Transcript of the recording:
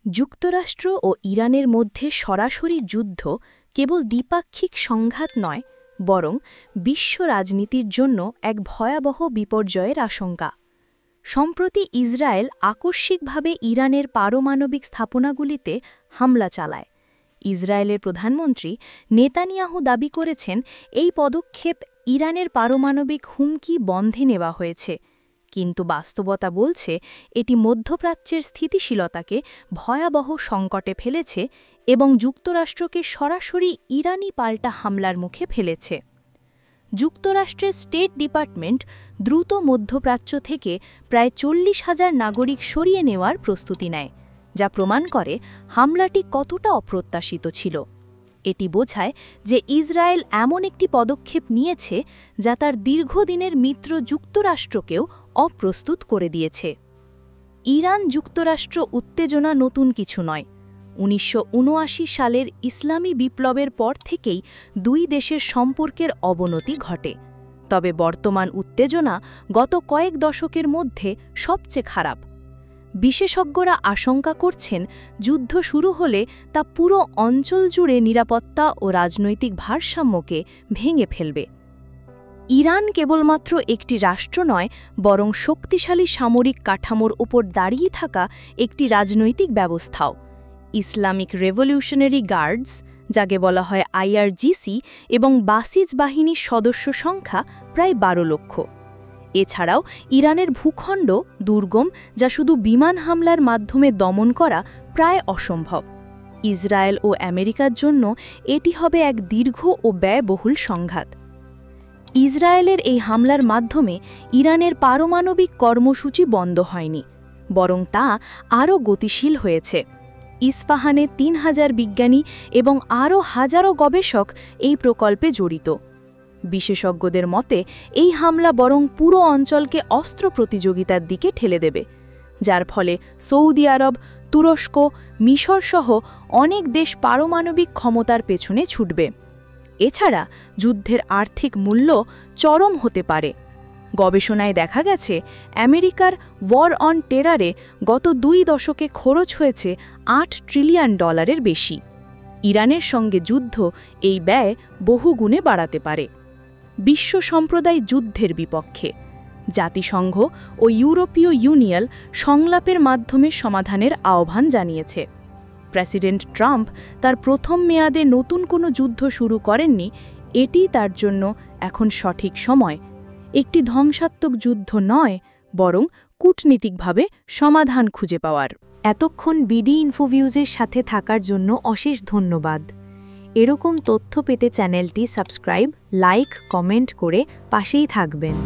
যুক্তরাষ্ট্র ও ইরানের মধ্যে সরাসরি যুদ্ধ কেবল দ্বিপাক্ষিক সংঘাত নয়, বরং বিশ্ব রাজনীতির জন্য এক ভয়াবহ বিপর্যয়ের আশঙ্কা। সম্প্রতি ইসরায়েল আকস্মিকভাবে ইরানের পারমাণবিক স্থাপনাগুলিতে হামলা চালায়। ইসরায়েলের প্রধানমন্ত্রী নেতানিয়াহু দাবি করেছেন, এই পদক্ষেপ ইরানের পারমাণবিক হুমকি বন্ধে নেওয়া হয়েছে, কিন্তু বাস্তবতা বলছে এটি মধ্যপ্রাচ্যের স্থিতিশীলতাকে ভয়াবহ সংকটে ফেলেছে এবং যুক্তরাষ্ট্রকে সরাসরি ইরানি পাল্টা হামলার মুখে ফেলেছে। যুক্তরাষ্ট্রের স্টেট ডিপার্টমেন্ট দ্রুত মধ্যপ্রাচ্য থেকে প্রায় 40,000 নাগরিক সরিয়ে নেওয়ার প্রস্তুতি নেয়, যা প্রমাণ করে হামলাটি কতটা অপ্রত্যাশিত ছিল। এটি বোঝায় যে ইসরায়েল এমন একটি পদক্ষেপ নিয়েছে যা তার দীর্ঘদিনের মিত্র যুক্তরাষ্ট্রকেও অপ্রস্তুত করে দিয়েছে। ইরান যুক্তরাষ্ট্র উত্তেজনা নতুন কিছু নয়। 1979 সালের ইসলামী বিপ্লবের পর থেকেই দুই দেশের সম্পর্কের অবনতি ঘটে। তবে বর্তমান উত্তেজনা গত কয়েক দশকের মধ্যে সবচেয়ে খারাপ। বিশেষজ্ঞরা আশঙ্কা করছেন, যুদ্ধ শুরু হলে তা পুরো অঞ্চল জুড়ে নিরাপত্তা ও রাজনৈতিক ভারসাম্যকে ভেঙে ফেলবে। ইরান কেবলমাত্র একটি রাষ্ট্র নয়, বরং শক্তিশালী সামরিক কাঠামোর উপর দাঁড়িয়ে থাকা একটি রাজনৈতিক ব্যবস্থাও। ইসলামিক রেভলিউশনারি গার্ডস, যাকে বলা হয় IRGC, এবং বাসিজ বাহিনীর সদস্য সংখ্যা প্রায় 12 লক্ষ। এছাড়াও ইরানের ভূখণ্ড দুর্গম, যা শুধু বিমান হামলার মাধ্যমে দমন করা প্রায় অসম্ভব। ইসরায়েল ও আমেরিকার জন্য এটি হবে এক দীর্ঘ ও ব্যয়বহুল সংঘাত। ইসরায়েলের এই হামলার মাধ্যমে ইরানের পারমাণবিক কর্মসূচি বন্ধ হয়নি, বরং তা আরও গতিশীল হয়েছে। ইস্পাহানে 3000 বিজ্ঞানী এবং আরও হাজারো গবেষক এই প্রকল্পে জড়িত। বিশেষজ্ঞদের মতে এই হামলা বরং পুরো অঞ্চলকে অস্ত্র প্রতিযোগিতার দিকে ঠেলে দেবে, যার ফলে সৌদি আরব, তুরস্ক, মিশর সহ অনেক দেশ পারমাণবিক ক্ষমতার পেছনে ছুটবে। এছাড়া যুদ্ধের আর্থিক মূল্য চরম হতে পারে। গবেষণায় দেখা গেছে, আমেরিকার ওয়ার অন টেরারে গত 2 দশকে খরচ হয়েছে $8 ট্রিলিয়ন বেশি। ইরানের সঙ্গে যুদ্ধ এই ব্যয় বহুগুণে বাড়াতে পারে। বিশ্ব সম্প্রদায় যুদ্ধের বিপক্ষে। জাতিসংঘ ও ইউরোপীয় ইউনিয়ন সংলাপের মাধ্যমে সমাধানের আহ্বান জানিয়েছে। প্রেসিডেন্ট ট্রাম্প তার প্রথম মেয়াদে নতুন কোনো যুদ্ধ শুরু করেননি। এটি তার জন্য এখন সঠিক সময়, একটি ধ্বংসাত্মক যুদ্ধ নয়, বরং কূটনীতিকভাবে সমাধান খুঁজে পাওয়ার। এতক্ষণ বিডি ইনফোভিউজের সাথে থাকার জন্য অশেষ ধন্যবাদ। এরকম তথ্য পেতে চ্যানেলটি সাবস্ক্রাইব, লাইক, কমেন্ট করে পাশেই থাকবেন।